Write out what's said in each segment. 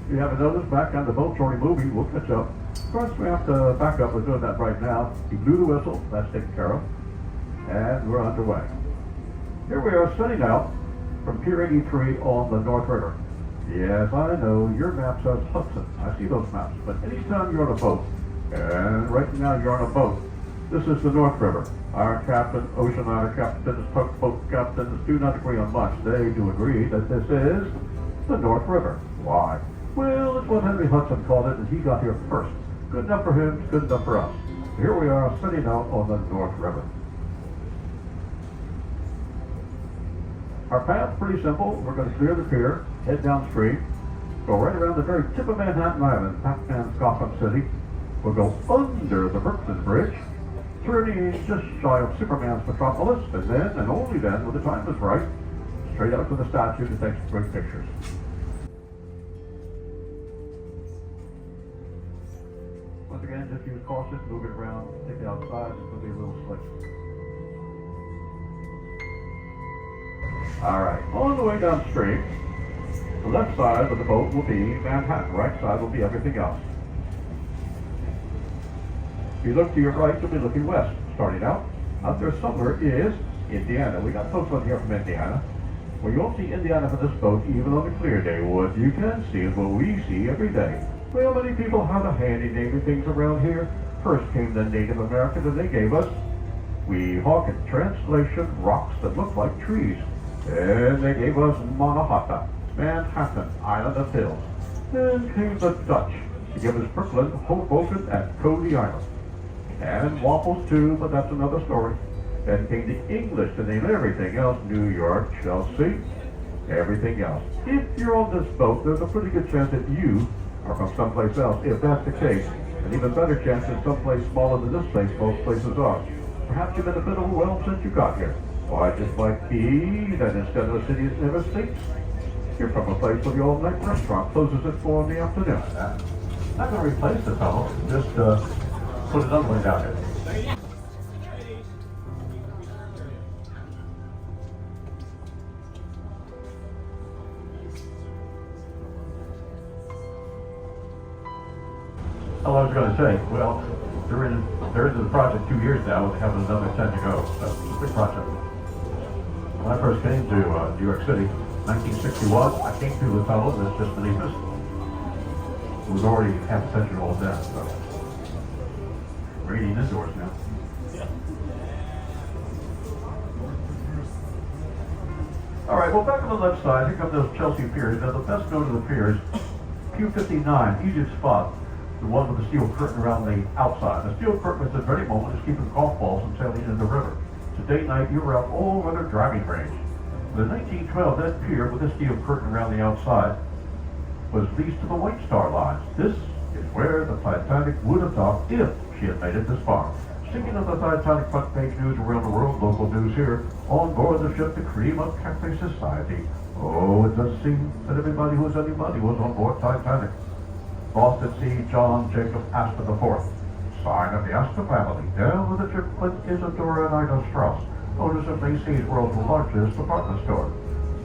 If you haven't noticed, back on the boat's already moving. We'll catch up. Of course, we have to back up. We're doing that right now. He blew the whistle. That's taken care of. And we're underway. Here we are setting out from Pier 83 on the North River. Yes, I know, your map says Hudson. I see those maps. But anytime you're on a boat, and right now you're on a boat, this is the North River. Our captain, ocean liner captains, tugboat captains do not agree on much. They do agree that this is the North River. Why? Well, it's what Henry Hudson called it, and he got here first. Good enough for him, good enough for us. Here we are setting out on the North River. Our path's pretty simple. We're going to clear the pier, head downstream, go right around the very tip of Manhattan Island, Pac-Man, Gotham City. We'll go under the Brooklyn Bridge, turning just shy of Superman's metropolis, and then, and only then, when the time is right, straight out to the statue to take some great pictures. Once again, just use caution, move it around, take it outside, it's going to be a little slick. Alright, on the way downstream, the left side of the boat will be Manhattan, right side will be everything else. If you look to your right, you'll be looking west. Starting out there somewhere is Indiana. We got folks on here from Indiana. Well, you won't see Indiana for this boat even on a clear day. What you can see is what we see every day. Well, many people have a handy naming things around here. First came the Native Americans, and they gave us Weehawken, in translation, rocks that look like trees. And they gave us Manhattan, Manhattan, Island of Hills. Then came the Dutch to give us Brooklyn, Hoboken, and Cody Island. And waffles too, but that's another story. Then came the English to name everything else, New York, Chelsea, everything else. If you're on this boat, there's a pretty good chance that you are from someplace else. If that's the case, an even better chance that someplace smaller than this place most places are. Perhaps you've been a bit overwhelmed since you got here. Why, it just might be that instead of a city that never sleeps, you're from a place where the all-night restaurant closes at 4 in the afternoon. Not going to replace the tunnel, just put another one down here. Oh, I was going to say, well, they're into the project 2 years now, they have another 10 to go. So it's a big project. When I first came to New York City, 1961, I came through the tunnel that's just beneath us. It was already half a century old then, so we're eating indoors now. All right, well, back on the left side, here come those Chelsea piers. Now, the best known of the piers, Q59, easiest spot, the one with the steel curtain around the outside. The steel curtain at the very moment is keeping golf balls from sailing into the river. Today night, you were out all weather driving range. The 1912, that pier with the steel curtain around the outside was leased to the White Star Line. This is where the Titanic would have docked if she had made it this far. Speaking of the Titanic front page news around the world, local news here, on board the ship, the cream of Cafe Society. Oh, it does seem that everybody who's anybody was on board Titanic. Lost at sea, John Jacob Astor IV. Sign of the Astor family. Down with the triplet Isadora and Ida Strauss, owners of Macy's, world's largest department store.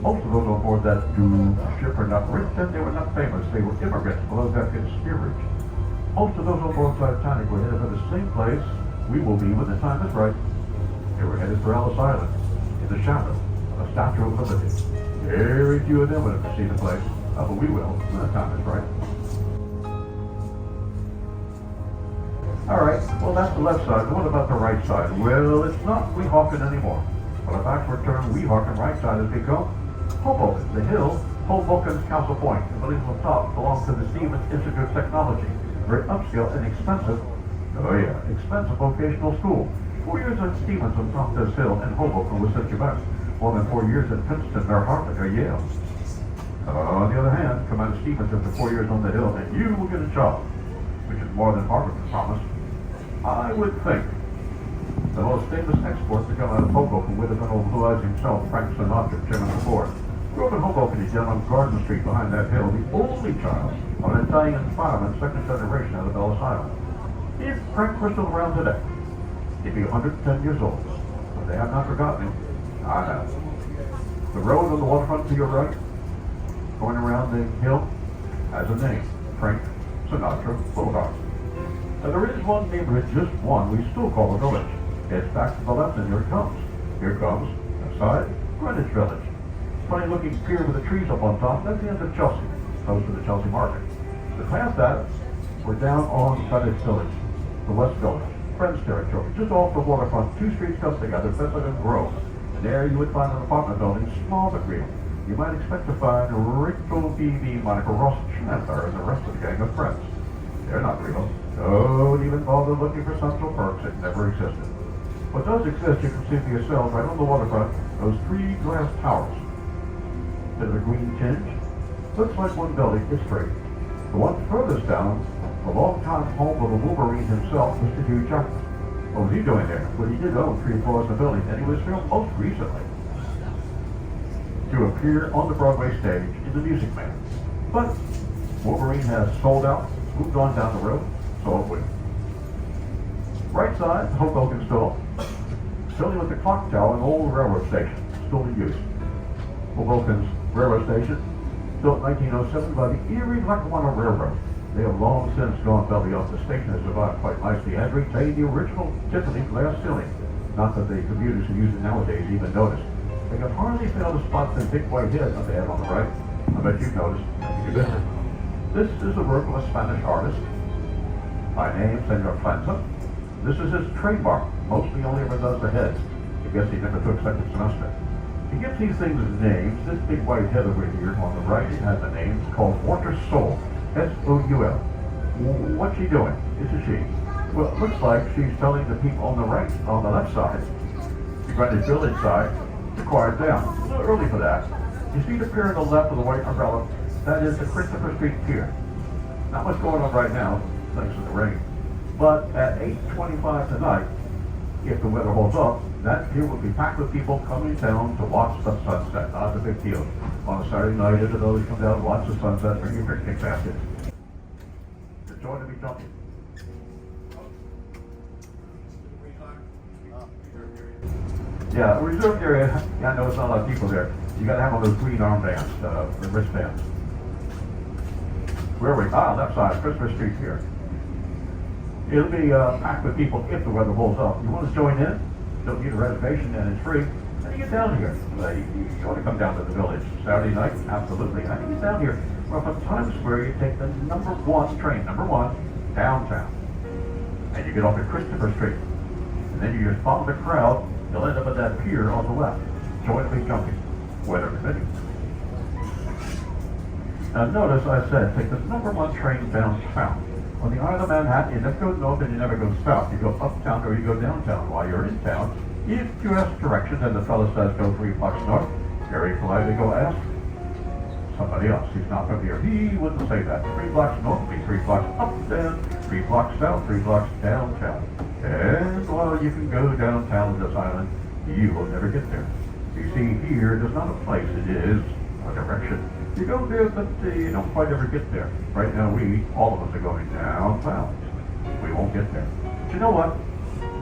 Most of those on board that doomed ship are not rich, and they were not famous. They were immigrants below deck in steerage. Most of those on board Titanic were headed for the same place we will be when the time is right. They were headed for Ellis Island, in the shadow of the Statue of Liberty. Very few of them would have seen the place, but we will when the time is right. All right, well, that's the left side. What about the right side? Well, it's not Weehawken anymore. Well, the backward term Weehawken right side has become Hoboken. The hill, Hoboken's Castle Point, the buildings on top belong to the Stevens Institute of Technology. Very upscale and expensive, expensive vocational school. 4 years at Stevens on top of this hill, and Hoboken will set you back. More than 4 years at Princeton or Harvard or Yale. On the other hand, come out of Stevens after 4 years on the hill, and you will get a job, which is more than Harvard can promise. I would think the most famous export to come out of Hoboken would have been old Blue Eyes himself, Frank Sinatra, Chairman of the board. Grew up in Hoboken, he's down on Garden Street behind that hill, the only child of an Italian fireman, second generation out of Ellis Island. If Frank were still around today, he'd be 110 years old. But they have not forgotten him. I have. The road on the waterfront to your right, going around the hill, has a name, Frank Sinatra Boulevard. And there is one neighborhood, just one, we still call a village. It's back to the left and here it comes. Here comes, outside, Greenwich Village. Funny looking pier with the trees up on top, that's the end of Chelsea, close to the Chelsea Market. To past that, we're down on Greenwich Village, the West Village, Friends territory, just off the waterfront, two streets come together, Bethlehem and Grove. And there you would find an apartment building, small but real. You might expect to find Rachel B.B., Monica Ross Chandler, and the rest of the gang of friends. They're not real. Don't even bother looking for Central Perks. It never existed. What does exist, you can see for yourselves right on the waterfront, those three glass towers. Bit of a green tinge. Looks like one building is straight. The one furthest down, the long-time home of the Wolverine himself, Mr. Hugh Jackman. What was he doing there? Well, he did own 3 floors in the building, and he was filmed most recently to appear on the Broadway stage in The Music Man. But Wolverine has sold out, moved on down the road, so have we. Right side, Hoboken still. Building with the clock tower, an old railroad station, still in use. Hoboken's railroad station, built in 1907 by the Erie Lackawanna Railroad. They have long since gone belly up. The station has survived quite nicely and retained the original Tiffany glass ceiling. Not that the commuters who use it nowadays even notice. They can hardly fail to spot the big white head that they have on the right. I bet you've noticed. You visit. This is the work of a Spanish artist by name Senor Franza. This is his trademark. Mostly only ever does the heads. I guess he never took second semester. He gives these things names. This big white head over here on the right, it has a name. It's called Water Soul. S-O-U-L. What's she doing? It's a she. Well, it looks like she's telling the people on the right, on the left side, the Greenwich Village side, to quiet down. A little early for that. You see the pier on the left of the white umbrella? That is the Christopher Street Pier. Not much going on right now, thanks to the rain. But at 8:25 tonight, if the weather holds up, that pier will be packed with people coming down to watch the sunset. Not a big deal. On a Saturday night, if those come down and watch the sunset, bring your picnic baskets. It's a joy to be jumping. Yeah, reserved area. Yeah, I know it's not a lot of people there. You got to have one of those green armbands, the wristbands. Where are we? Left side, Christmas Street here. It'll be packed with people if the weather holds up. You want to join in? Don't need a reservation and it's free. How do you get down here? You ought to come down to the village Saturday night. Absolutely. How do you get down here? Well, from Times Square, you take the number 1 train, downtown. And you get off at Christopher Street. And then you just follow the crowd. You'll end up at that pier on the left. Join the big jumping. Weather permitting. Now notice I said take the number 1 train downtown. On the island of Manhattan, you never go north and you never go south. You go uptown or you go downtown. While you're in town, if you ask directions and the fellow says go 3 blocks north, very politely go ask somebody else. He's not from here. He wouldn't say that. 3 blocks north would be 3 blocks up then, 3 blocks south, 3 blocks downtown. And while you can go downtown to this island, you will never get there. You see, here, there's not a place. It is a direction. You go there, but you don't quite ever get there. Right now, all of us are going downtown. We won't get there. But you know what?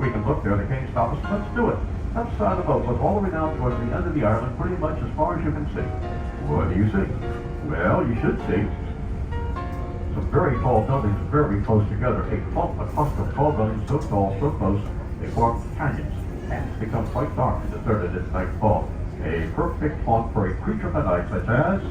We can look there. They can't stop us. Let's do it. Outside the boat, look all the way down towards the end of the island, pretty much as far as you can see. What do you see? Well, you should see some very tall buildings very close together. A cluster of tall buildings so tall, so close, they form canyons. And it's become quite dark and deserted at nightfall. A perfect haunt for a creature of the night such as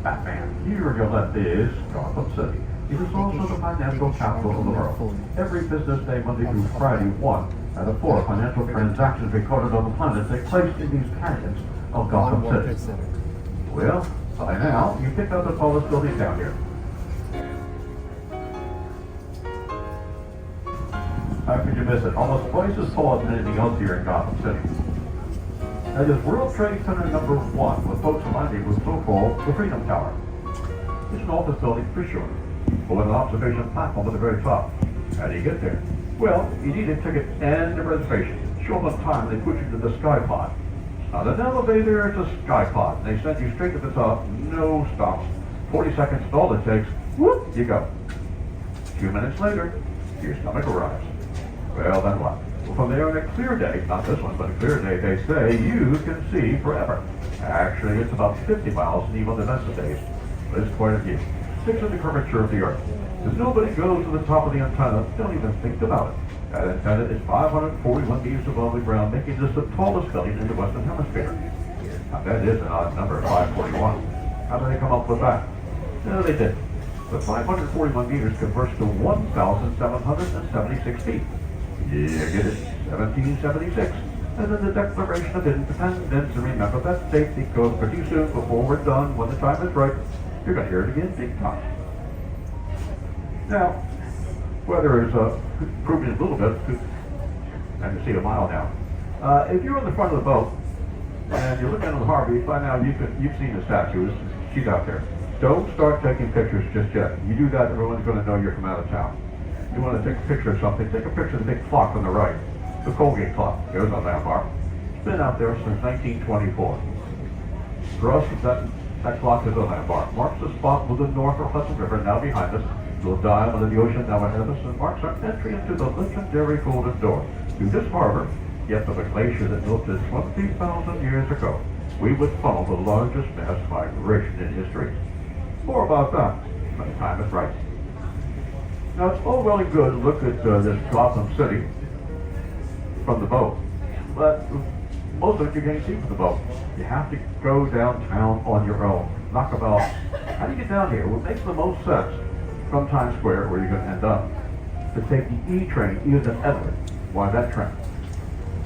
Batman. Here on your left is Gotham City. It is also the financial capital of the world. Every business day, Monday through Friday, 1 out of 4 financial transactions recorded on the planet take place in these canyons of Gotham City. Well, by now, you picked up the tallest building down here. How could you miss it? Almost twice as tall as anything else here in Gotham City. That is World Trade Center number 1, what folks landing was so-called the Freedom Tower. It's an office building for sure, but with an observation platform at the very top. How do you get there? Well, you need a ticket and a reservation. Show them time, they put you to the sky pod. Not an elevator, it's a sky pod. They send you straight to the top, no stops. 40 seconds is all it takes. Whoop, you go. A few minutes later, your stomach arrives. Well, then what? Well, from there on a clear day, not this one, but a clear day, they say you can see forever. Actually, it's about 50 miles in even the best of days, but it's quite a view. fixing the curvature of the Earth. If nobody goes to the top of the antenna, don't even think about it. That antenna is 541 meters above the ground, making this the tallest building in the Western Hemisphere. Now that is an odd number, 541. How did they come up with that? No, they didn't. But 541 meters converts to 1,776 feet. You get it, 1776. And then the Declaration of Independence, and remember that date because pretty soon, before we're done, when the time is right, you're going to hear it again big time. Now, weather is improving a little bit. I can see a mile now. If you're in the front of the boat and you're looking at the harbor, by now you've seen the statue. She's out there. Don't start taking pictures just yet. You do that, everyone's going to know you're from out of town. You want to take a picture of something, take a picture of the big clock on the right. The Colgate clock goes on that bar. It's been out there since 1924. For us, that clock is a landmark. Marks the spot with the North or Hudson River now behind us, the diamond of the ocean now ahead of us, and marks our entry into the legendary Golden Door. Through this harbor, yet of a glacier that melted 20,000 years ago, we would follow the largest mass migration in history. More about that when the time is right. Now, it's all well and good to look at this Gotham City from the boat, but most of it you can't see from the boat. You have to go downtown on your own. Knock about, how do you get down here? What makes the most sense from Times Square, where you're going to end up, to take the E train either to Everett. Why that train?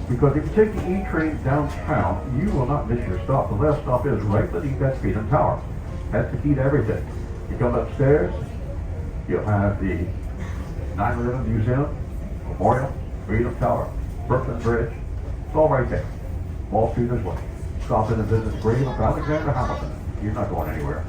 Because if you take the E train downtown, you will not miss your stop. The last stop is right beneath that Freedom Tower. That's the key to everything. You come upstairs, you'll have the 9/11 Museum, Memorial, Freedom Tower, Brooklyn Bridge. It's all right there. Wall Street as well. Stop in and visit the grave of Alexander Hamilton. You're not going anywhere.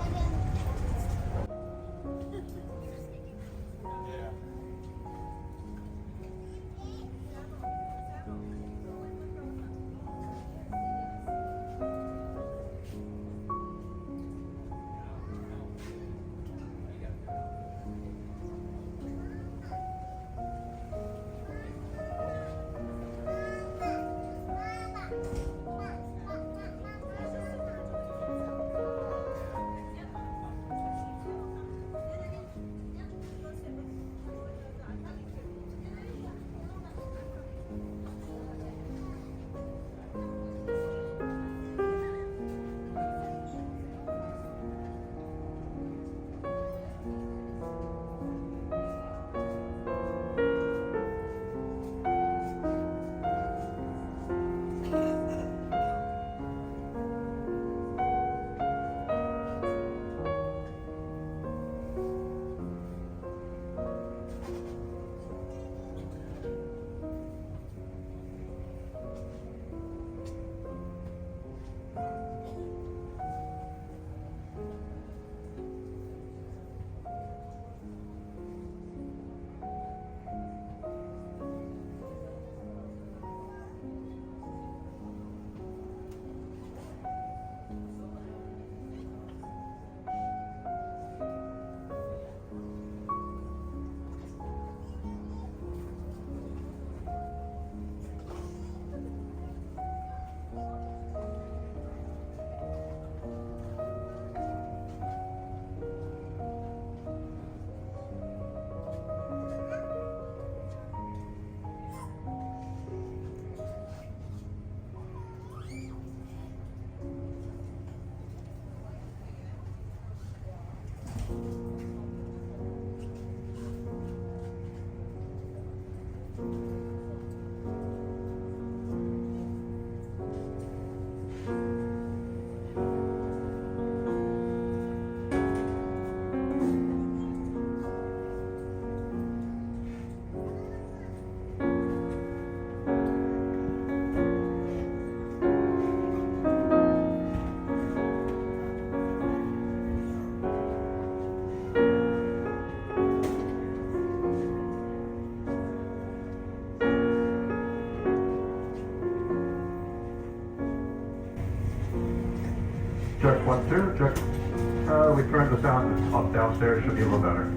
Check 1, 2, check. We turned the sound up downstairs, should be a little better.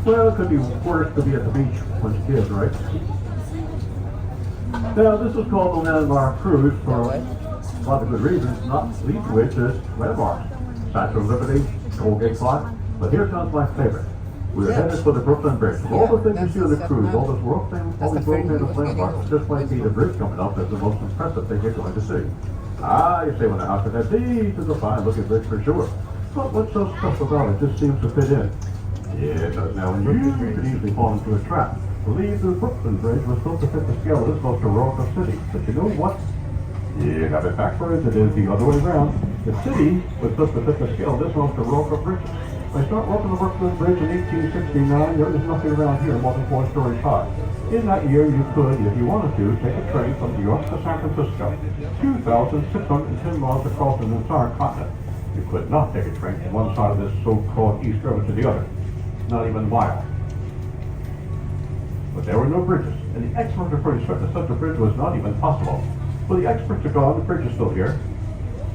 Well, it could be worse to be at the beach once a kid, right? Now, this is called the Landmark Cruise for a lot of good reasons, not least of which is landmarks. Statue of Liberty, Colgate Clock, but here comes my favorite. We're headed for the Brooklyn Bridge. Of all the things you see on the cruise, all these world famous landmarks, this might be the bridge coming up as the most impressive thing you're going to see. You say, well, how could that be? It's a fine looking bridge for sure. But what's so special about it? It just seems to fit in. Yeah, it does now, and you could easily fall into a trap. Believe the Brooklyn Bridge was built to fit the scale of this most heroic of cities. But you know what? You got it backwards. It is the other way around. The city was built to fit the scale of this most heroic of bridges. When I start working the Brooklyn Bridge in 1869, there was nothing around here more than 4 stories high. In that year, you could, if you wanted to, take a train from New York to San Francisco, 2,610 miles across an entire continent. You could not take a train from one side of this so-called East River to the other, not even a mile. But there were no bridges, and the experts are pretty certain that such a bridge was not even possible. Well, the experts are gone, the bridge is still here.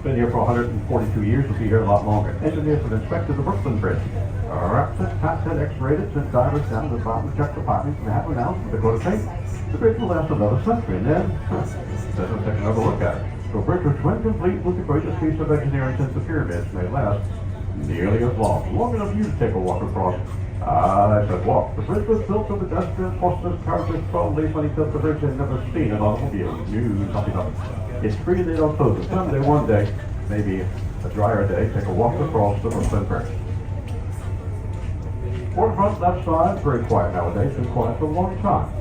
Been here for 142 years, will be here a lot longer. Engineers have inspected the Brooklyn Bridge. Wrapped it, tapped it, x-rayed it, sent divers down to the bottom of the check department from Apple now, the Dakota State. The bridge will last another century, and then, let's take another look at it. The bridge was when complete with the greatest piece of engineering since the pyramids may last nearly as long enough for you to take a walk across. I said walk. The bridge was built for pedestrians, horses, carriages, 12 days when he built the bridge had never seen an automobile. Knew something of it. It's free, they don't close it. Someday, one day, maybe a drier day, take a walk across the Brooklyn Bridge. Waterfront left side, very quiet nowadays, been quiet for a long time.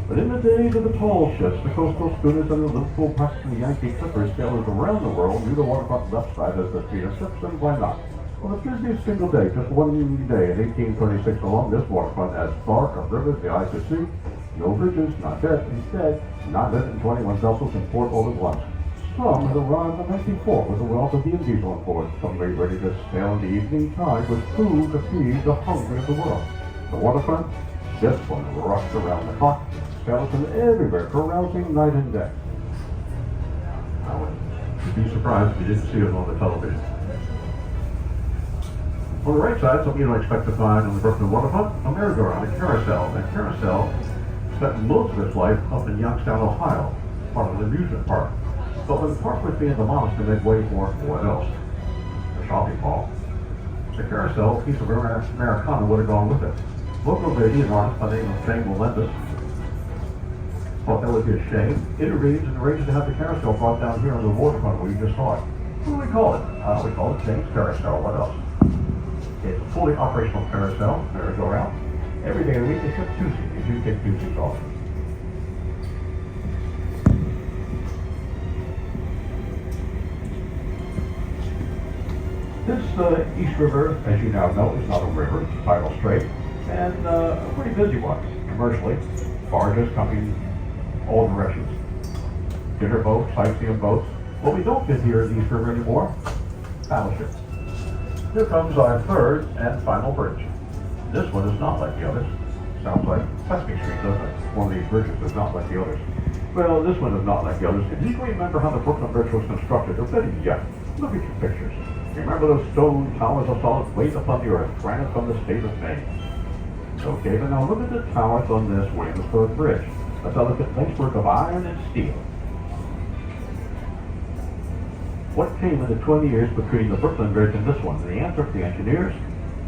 But in the days of the tall ships, the coastal schooners and the Liverpool, Preston, Yankee clippers, sailors around the world knew the waterfront left side as the feeder ships, and why not? Well, the busiest single day, just one day in 1836 along this waterfront, as far of rivers the eye could see, no bridges, not yet. Instead, 921 vessels in port all at once. Some had arrived in 1904 with the wealth of the Indies on board, some made ready to sail in the evening tide with food to feed the hungry of the world. The waterfront, this one rushed around the clock, skeleton everywhere, carousing night and day. I would be surprised if you didn't see it on the television. On the right side, something you don't expect to find on the Brooklyn waterfront, a merry-go-round, a carousel. And carousel spent most of its life up in Youngstown, Ohio, part of the amusement park. But when the park was being demolished to make way for what else? A shopping mall. The carousel, a piece of Americana, would have gone with it. Local lady, an artist by the name of Jane Melendez, thought that would be a shame. Intervened and arranged to have the carousel brought down here on the waterfront where you just saw it. What do we call it? We call it Jane's Carousel. What else? It's a fully operational carousel, merry-go-round. Every day of the week except Tuesday. You do get Tuesdays off. This East River, as you now know, is not a river, it's a tidal strait, and a pretty busy one, commercially. Barges coming all directions. Dinner boats, sightseeing boats. What we don't get here in the East River anymore, battleships. Here comes our third and final bridge. This one is not like the others. Sounds like Sesame Street, doesn't it? One of these bridges is not like the others. Well, this one is not like the others. And you can remember how the Brooklyn Bridge was constructed, or better yet, look at your pictures. You remember those stone towers of solid weight upon the earth, granite from the state of Maine? Okay, but now look at the towers on this Williamsburg Bridge. A delicate lacework of iron and steel. What came in the 20 years between the Brooklyn Bridge and this one? The answer for the engineers,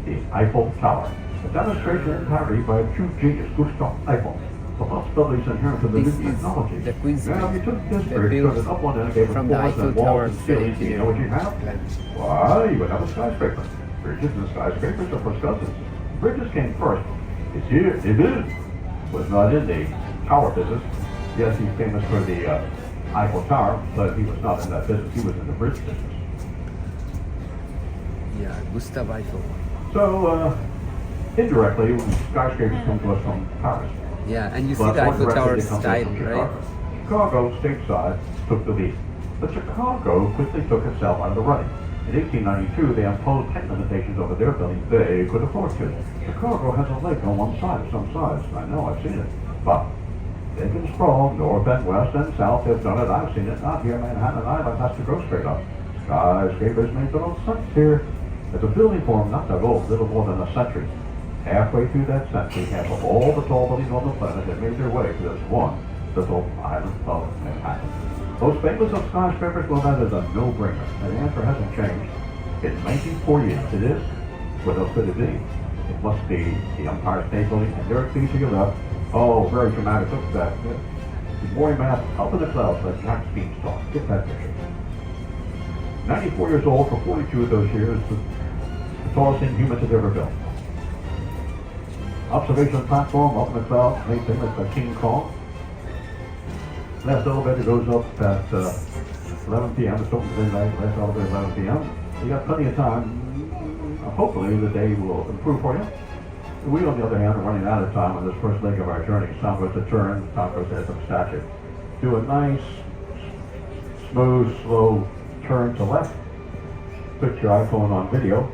the Eiffel Tower. A demonstration entirely by a true genius, Gustav Eiffel. The possibilities inherent in the new technology. The Queen's Now, if you took this the bridge, view turned it up one end, and gave it from the floors Eiffel and walls Tower and ceilings, do you know what you have? Why, you would have a skyscraper. Bridges and skyscrapers are first cousins. Bridges came first. It's here, it is. Was not in the tower business. Yes, he's famous for the Eiffel Tower, but he was not in that business. He was in the bridge business. Yeah, Gustav Eiffel. So, indirectly, skyscrapers come to us from Paris. Yeah, and you see But the one Eiffel direction Tower they come to us style, from right? Chicago, stateside, took the lead. But Chicago quickly took itself out of the running. In 1892, they imposed height limitations over their buildings they could afford to. Chicago has a lake on one side of some size. I know, I've seen it. But they can sprawl north and west and south. They've done it. I've seen it. Not here, Manhattan Island has to go straight up. Skyscrapers make little sense here. There's a building form not that old, little more than a century. Halfway through that century, half of all the tall buildings on the planet had made their way to this one little island of Manhattan. Most famous of skyscrapers, well, that is a no-brainer. And the answer hasn't changed. In 1948, it is. What else could it be? It must be the Empire State Building, and there it be to your left. Oh, very dramatic. Look at that. The morning mass up in the clouds like Jack's beanstalk. Get that picture. 94 years old for 42 of those years, the tallest thing humans have ever built. Observation platform up in the clouds, made famous by King Kong. Last elevator goes up at 11 p.m. It's open midnight. Last elevator 11 p.m. You got plenty of time. Hopefully the day will improve for you. We, on the other hand, are running out of time on this first leg of our journey. It's time for us to turn. It's time for us to head to the statue. Do a nice, smooth, slow turn to left. Put your iPhone on video.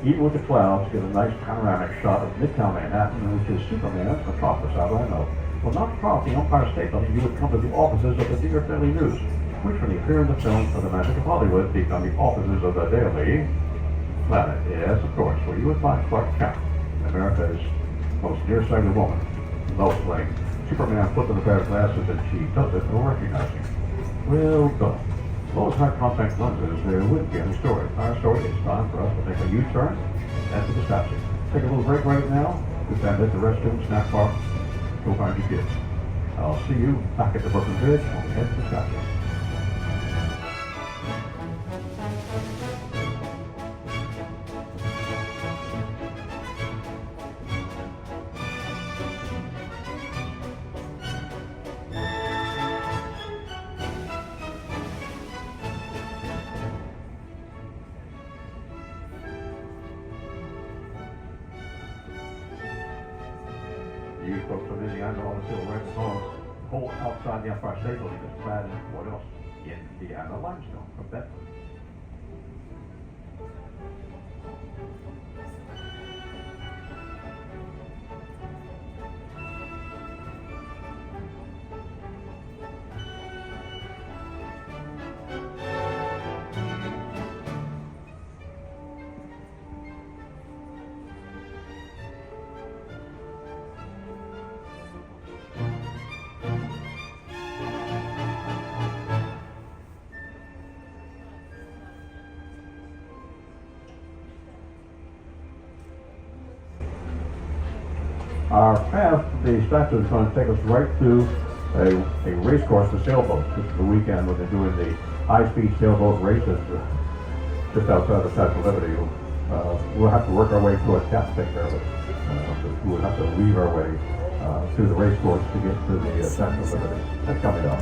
Even with the clouds, get a nice panoramic shot of Midtown Manhattan, which is Superman's metropolis, how do I know? Well, not far from the Empire State Building, you would come to the offices of the New York Daily News, which from the appearance of films of the Magic of Hollywood become the offices of the Daily Planet. Yes, of course, where you would find Clark Kent, America's most nearsighted woman, Lois Lane. Superman puts on a pair of glasses and she does it for recognizing. Well done. Lois had contact lenses, there wouldn't be any story. Our story, it's time for us to take a U-turn and to the statue. Take a little break right now. We've been at the restroom, snack bar. Go find your kids. I'll see you back at the Brooklyn Bridge when we head to the statue. You folks from Indiana ought to feel right because the whole outside the Empire State Building is clad in what else? Indiana limestone from Bedford. Our path, the statue is going to take us right to a race course for sailboats. This is the weekend when they're doing the high-speed sailboat races just outside the Statue of Liberty. We'll have to work our way towards that to take care of it. We'll have to weave our way through the race course to get to the Statue of Liberty. That's coming up.